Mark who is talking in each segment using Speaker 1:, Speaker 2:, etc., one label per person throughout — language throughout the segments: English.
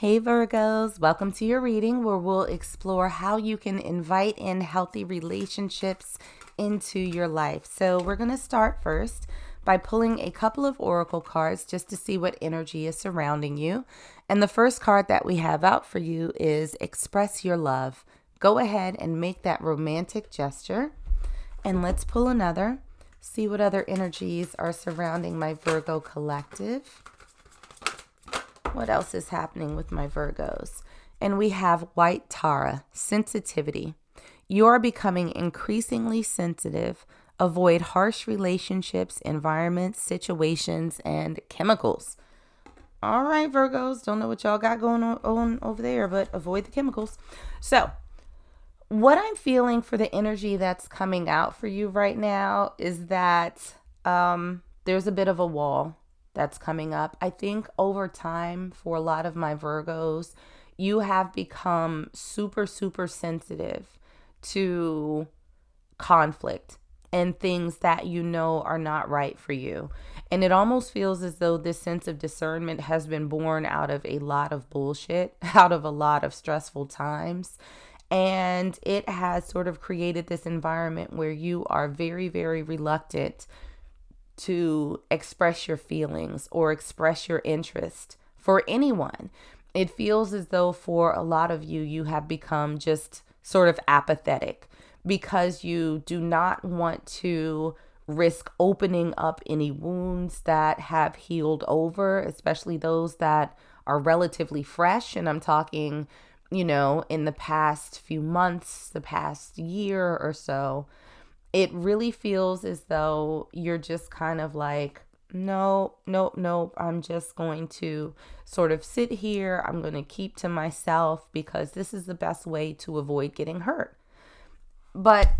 Speaker 1: Hey Virgos, welcome to your reading where we'll explore how you can invite in healthy relationships into your life. So we're going to start first by pulling a couple of oracle cards just to see what energy is surrounding you. And the first card that we have out for you is Express Your Love. Go ahead and make that romantic gesture. And let's pull another, see what other energies are surrounding my Virgo collective. What else is happening with my Virgos? And we have White Tara, sensitivity. You're becoming increasingly sensitive. Avoid harsh relationships, environments, situations, and chemicals. All right, Virgos, don't know what y'all got going on over there, but avoid the chemicals. So, what I'm feeling for the energy that's coming out for you right now is that there's a bit of a wall that's coming up. I think over time, for a lot of my Virgos, you have become super, super sensitive to conflict and things that you know are not right for you. And it almost feels as though this sense of discernment has been born out of a lot of bullshit, out of a lot of stressful times. And it has sort of created this environment where you are very, very reluctant to express your feelings or express your interest for anyone. It feels as though for a lot of you, you have become just sort of apathetic because you do not want to risk opening up any wounds that have healed over, especially those that are relatively fresh. And I'm talking, in the past few months, the past year or so. It really feels as though you're just kind of like, no, I'm just going to sort of sit here. I'm going to keep to myself because this is the best way to avoid getting hurt. But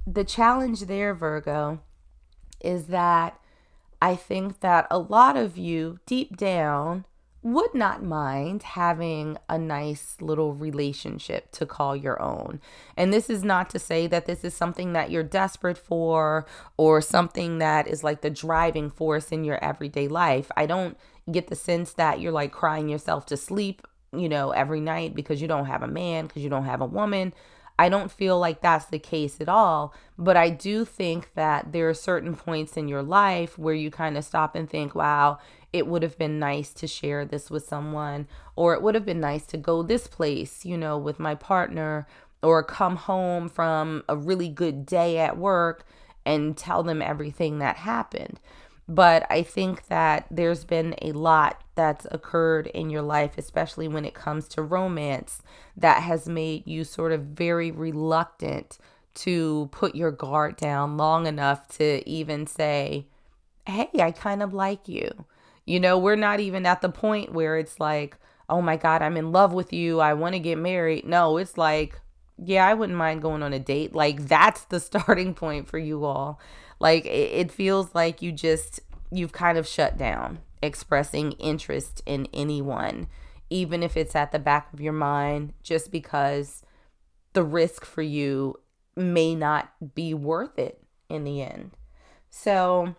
Speaker 1: the challenge there, Virgo, is that I think that a lot of you deep down would not mind having a nice little relationship to call your own. And this is not to say that this is something that you're desperate for or something that is like the driving force in your everyday life. I don't get the sense that you're like crying yourself to sleep, every night because you don't have a man, because you don't have a woman. I don't feel like that's the case at all, but I do think that there are certain points in your life where you kind of stop and think, wow, it would have been nice to share this with someone, or it would have been nice to go this place, with my partner, or come home from a really good day at work and tell them everything that happened. But I think that there's been a lot that's occurred in your life, especially when it comes to romance, that has made you sort of very reluctant to put your guard down long enough to even say, hey, I kind of like you. We're not even at the point where it's like, oh my God, I'm in love with you, I want to get married. No, it's like, yeah, I wouldn't mind going on a date. Like, that's the starting point for you all. Like, it feels like you've kind of shut down expressing interest in anyone, even if it's at the back of your mind, just because the risk for you may not be worth it in the end. So,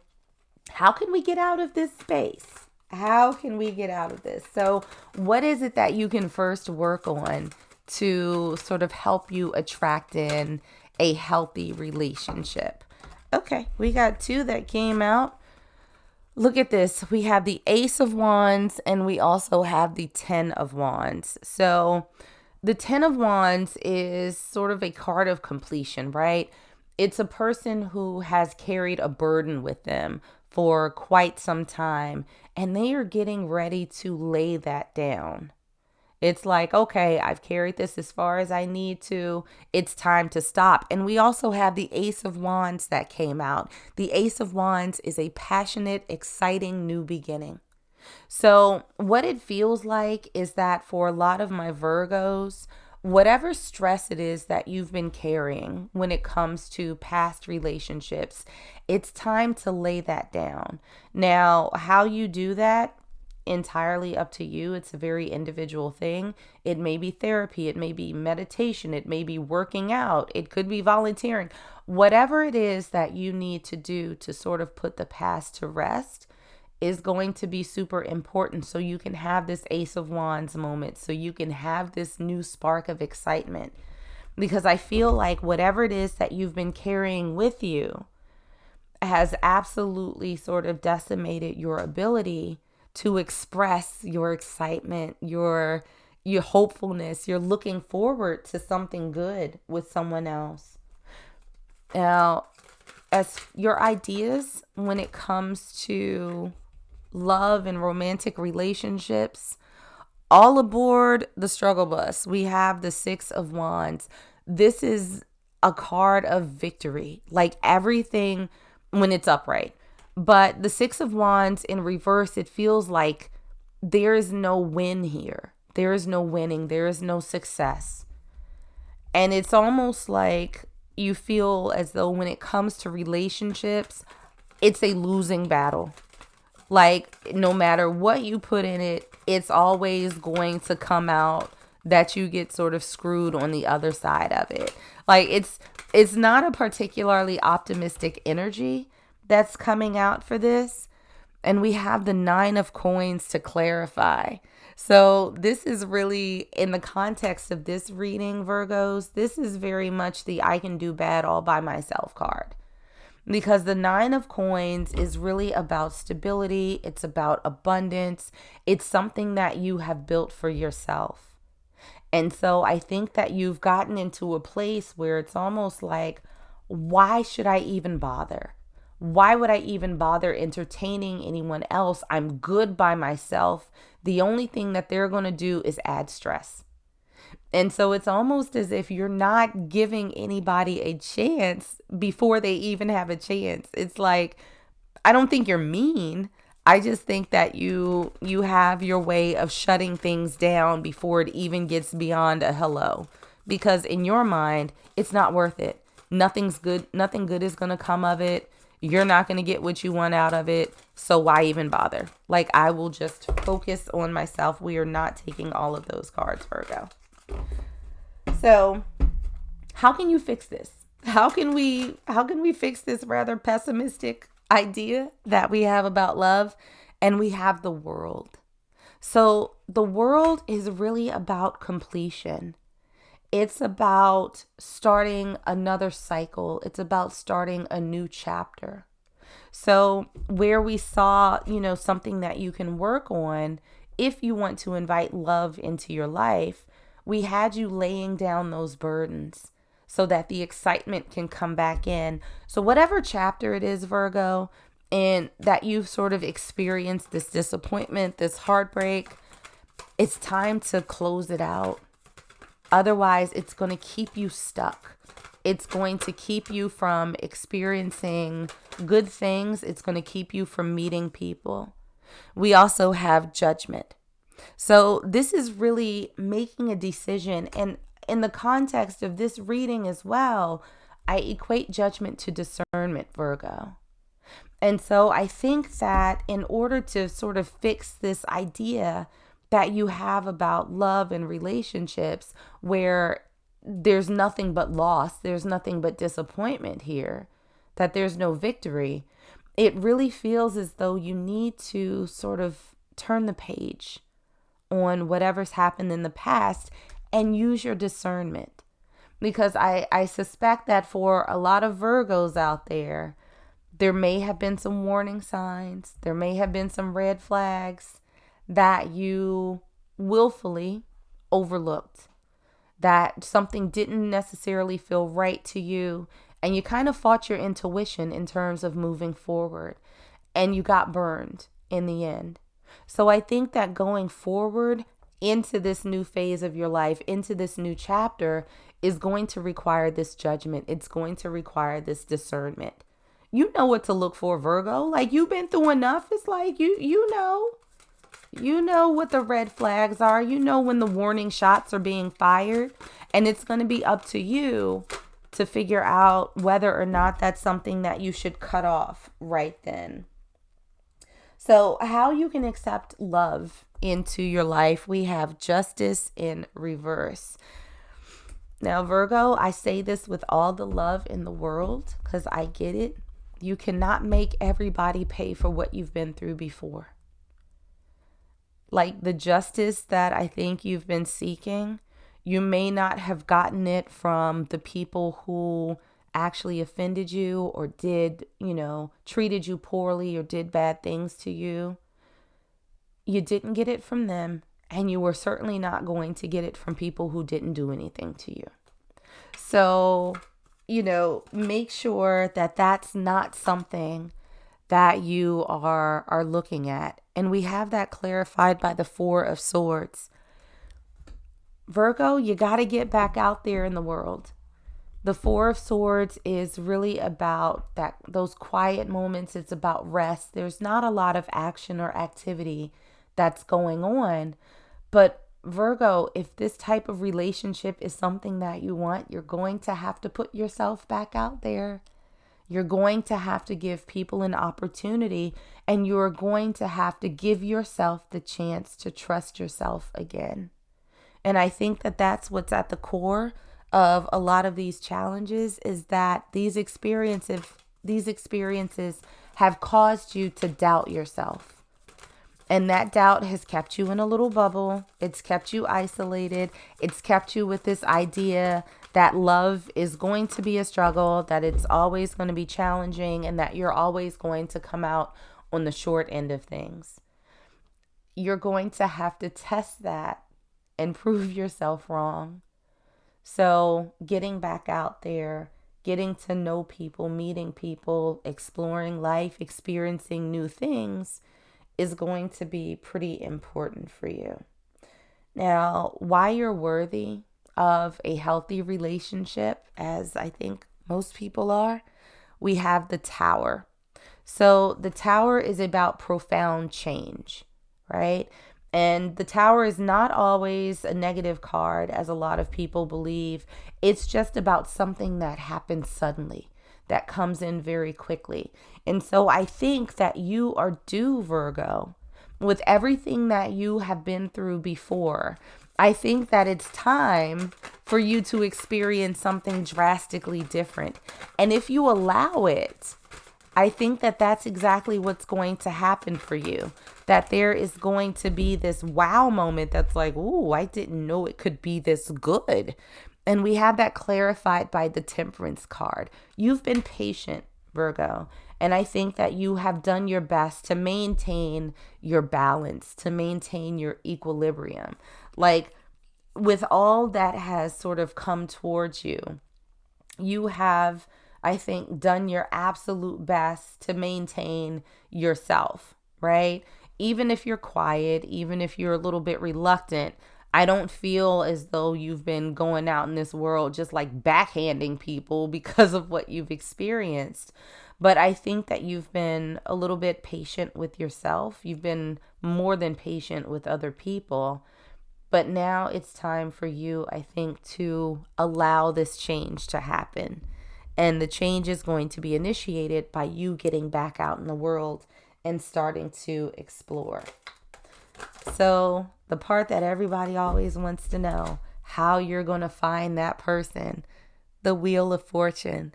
Speaker 1: how can we get out of this space? How can we get out of this? So, what is it that you can first work on to sort of help you attract in a healthy relationship? Okay, we got two that came out. Look at this. We have the Ace of Wands and we also have the 10 of Wands. So, the 10 of Wands is sort of a card of completion, right? It's a person who has carried a burden with them for quite some time, and they are getting ready to lay that down. It's like, okay, I've carried this as far as I need to. It's time to stop. And we also have the Ace of Wands that came out. The Ace of Wands is a passionate, exciting new beginning. So what it feels like is that for a lot of my Virgos, whatever stress it is that you've been carrying when it comes to past relationships, it's time to lay that down. Now, how you do that, entirely up to you. It's a very individual thing. It may be therapy, it may be meditation, it may be working out, it could be volunteering. Whatever it is that you need to do to sort of put the past to rest, is going to be super important so you can have this Ace of Wands moment, so you can have this new spark of excitement. Because I feel like whatever it is that you've been carrying with you has absolutely sort of decimated your ability to express your excitement, your hopefulness. You're looking forward to something good with someone else. Now, as your ideas when it comes to love and romantic relationships, all aboard the struggle bus. We have the Six of Wands. This is a card of victory, like everything when it's upright. But the Six of Wands in reverse, it feels like there is no win here. There is no winning. There is no success. And it's almost like you feel as though when it comes to relationships, it's a losing battle. Like no matter what you put in it, it's always going to come out that you get sort of screwed on the other side of it. Like it's not a particularly optimistic energy that's coming out for this. And we have the Nine of Coins to clarify. So this is really, in the context of this reading, Virgos, this is very much the I can do bad all by myself card. Because the Nine of Coins is really about stability. It's about abundance. It's something that you have built for yourself. And so I think that you've gotten into a place where it's almost like, why should I even bother? Why would I even bother entertaining anyone else? I'm good by myself. The only thing that they're going to do is add stress. And so it's almost as if you're not giving anybody a chance before they even have a chance. It's like, I don't think you're mean. I just think that you have your way of shutting things down before it even gets beyond a hello. Because in your mind, it's not worth it. Nothing's good. Nothing good is going to come of it. You're not going to get what you want out of it. So why even bother? Like, I will just focus on myself. We are not taking all of those cards, Virgo. So how can you fix this? How can we fix this rather pessimistic idea that we have about love? And we have the World. So the World is really about completion. It's about starting another cycle. It's about starting a new chapter. So where we saw, something that you can work on if you want to invite love into your life, we had you laying down those burdens so that the excitement can come back in. So whatever chapter it is, Virgo, and that you've sort of experienced this disappointment, this heartbreak, it's time to close it out. Otherwise, it's going to keep you stuck. It's going to keep you from experiencing good things. It's going to keep you from meeting people. We also have Judgment. So this is really making a decision. And in the context of this reading as well, I equate judgment to discernment, Virgo. And so I think that in order to sort of fix this idea that you have about love and relationships where there's nothing but loss, there's nothing but disappointment here, that there's no victory, it really feels as though you need to sort of turn the page on whatever's happened in the past and use your discernment. Because I suspect that for a lot of Virgos out there, there may have been some warning signs, there may have been some red flags that you willfully overlooked, that something didn't necessarily feel right to you, and you kind of fought your intuition in terms of moving forward, and you got burned in the end. So I think that going forward into this new phase of your life, into this new chapter, is going to require this judgment. It's going to require this discernment. You know what to look for, Virgo. Like, you've been through enough. It's like, you know what the red flags are. You know when the warning shots are being fired. And it's going to be up to you to figure out whether or not that's something that you should cut off right then. So how you can accept love into your life, we have Justice in reverse. Now, Virgo, I say this with all the love in the world because I get it. You cannot make everybody pay for what you've been through before. Like the justice that I think you've been seeking, you may not have gotten it from the people who actually offended you or did, treated you poorly or did bad things to you. You didn't get it from them, and you were certainly not going to get it from people who didn't do anything to you. So, make sure that that's not something that you are looking at. And we have that clarified by the Four of Swords. Virgo, you got to get back out there in the world. The Four of Swords is really about those quiet moments. It's about rest. There's not a lot of action or activity that's going on. But Virgo, if this type of relationship is something that you want, you're going to have to put yourself back out there. You're going to have to give people an opportunity, and you're going to have to give yourself the chance to trust yourself again. And I think that that's what's at the core of a lot of these challenges, is that these experiences have caused you to doubt yourself. And that doubt has kept you in a little bubble. It's kept you isolated. It's kept you with this idea that love is going to be a struggle, that it's always going to be challenging, and that you're always going to come out on the short end of things. You're going to have to test that and prove yourself wrong. So getting back out there, getting to know people, meeting people, exploring life, experiencing new things is going to be pretty important for you. Now, why you're worthy of a healthy relationship, as I think most people are, we have the Tower. So the Tower is about profound change, right? And the Tower is not always a negative card, as a lot of people believe. It's just about something that happens suddenly, that comes in very quickly. And so I think that you are due, Virgo, with everything that you have been through before. I think that it's time for you to experience something drastically different. And if you allow it, I think that that's exactly what's going to happen for you. That there is going to be this wow moment that's like, ooh, I didn't know it could be this good. And we have that clarified by the Temperance card. You've been patient, Virgo. And I think that you have done your best to maintain your balance, to maintain your equilibrium. Like, with all that has sort of come towards you, you have, I think, done your absolute best to maintain yourself, right? Even if you're quiet, even if you're a little bit reluctant, I don't feel as though you've been going out in this world just like backhanding people because of what you've experienced. But I think that you've been a little bit patient with yourself. You've been more than patient with other people. But now it's time for you, I think, to allow this change to happen. And the change is going to be initiated by you getting back out in the world and starting to explore. So the part that everybody always wants to know, how you're going to find that person, the Wheel of Fortune.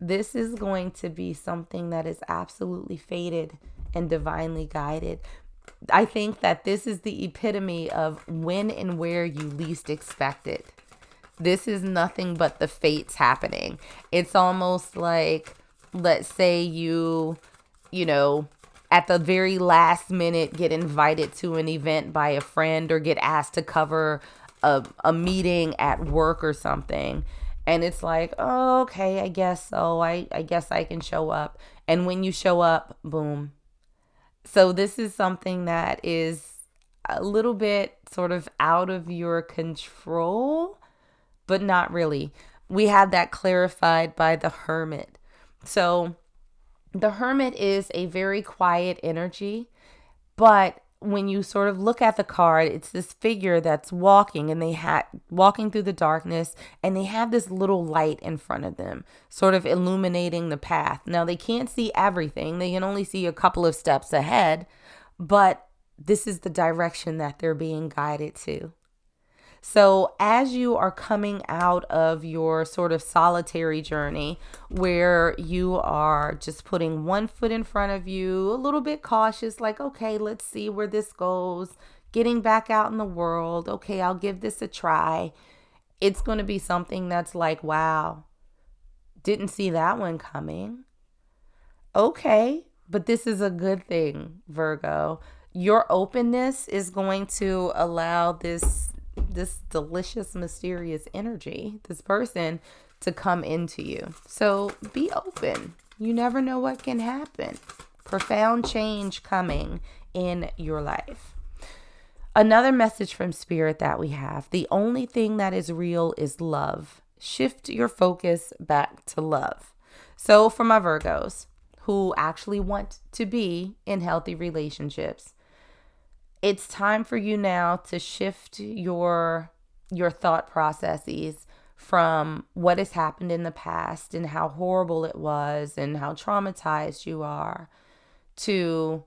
Speaker 1: This is going to be something that is absolutely fated and divinely guided. I think that this is the epitome of when and where you least expect it. This is nothing but the fates happening. It's almost like, let's say you at the very last minute get invited to an event by a friend or get asked to cover a meeting at work or something. And it's like, oh, okay, I guess so. I guess I can show up. And when you show up, boom. So this is something that is a little bit sort of out of your control, but not really. We have that clarified by the Hermit. So the Hermit is a very quiet energy, but when you sort of look at the card, it's this figure that's walking, and walking through the darkness, and they have this little light in front of them, sort of illuminating the path. Now, they can't see everything. They can only see a couple of steps ahead, but this is the direction that they're being guided to. So as you are coming out of your sort of solitary journey where you are just putting one foot in front of you, a little bit cautious, like, okay, let's see where this goes, getting back out in the world. Okay, I'll give this a try. It's going to be something that's like, wow, didn't see that one coming. Okay, but this is a good thing, Virgo. Your openness is going to allow this delicious, mysterious energy, this person, to come into you. So be open. You never know what can happen. Profound change coming in your life. Another message from Spirit that we have: the only thing that is real is love. Shift your focus back to love. So for my Virgos who actually want to be in healthy relationships, it's time for you now to shift your thought processes from what has happened in the past and how horrible it was and how traumatized you are to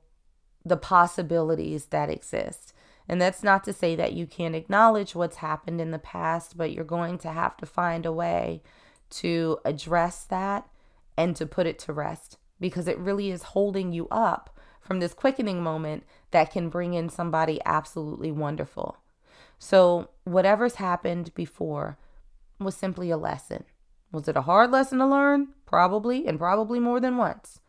Speaker 1: the possibilities that exist. And that's not to say that you can't acknowledge what's happened in the past, but you're going to have to find a way to address that and to put it to rest, because it really is holding you up from this quickening moment that can bring in somebody absolutely wonderful. So whatever's happened before was simply a lesson. Was it a hard lesson to learn? Probably, and probably more than once.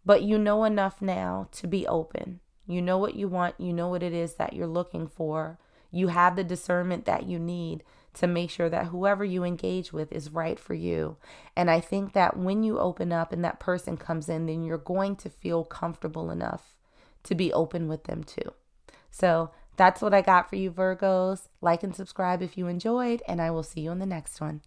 Speaker 1: But you know enough now to be open. You know what you want. You know what it is that you're looking for. You have the discernment that you need to make sure that whoever you engage with is right for you. And I think that when you open up and that person comes in, then you're going to feel comfortable enough to be open with them too. So that's what I got for you, Virgos. Like and subscribe if you enjoyed, and I will see you in the next one.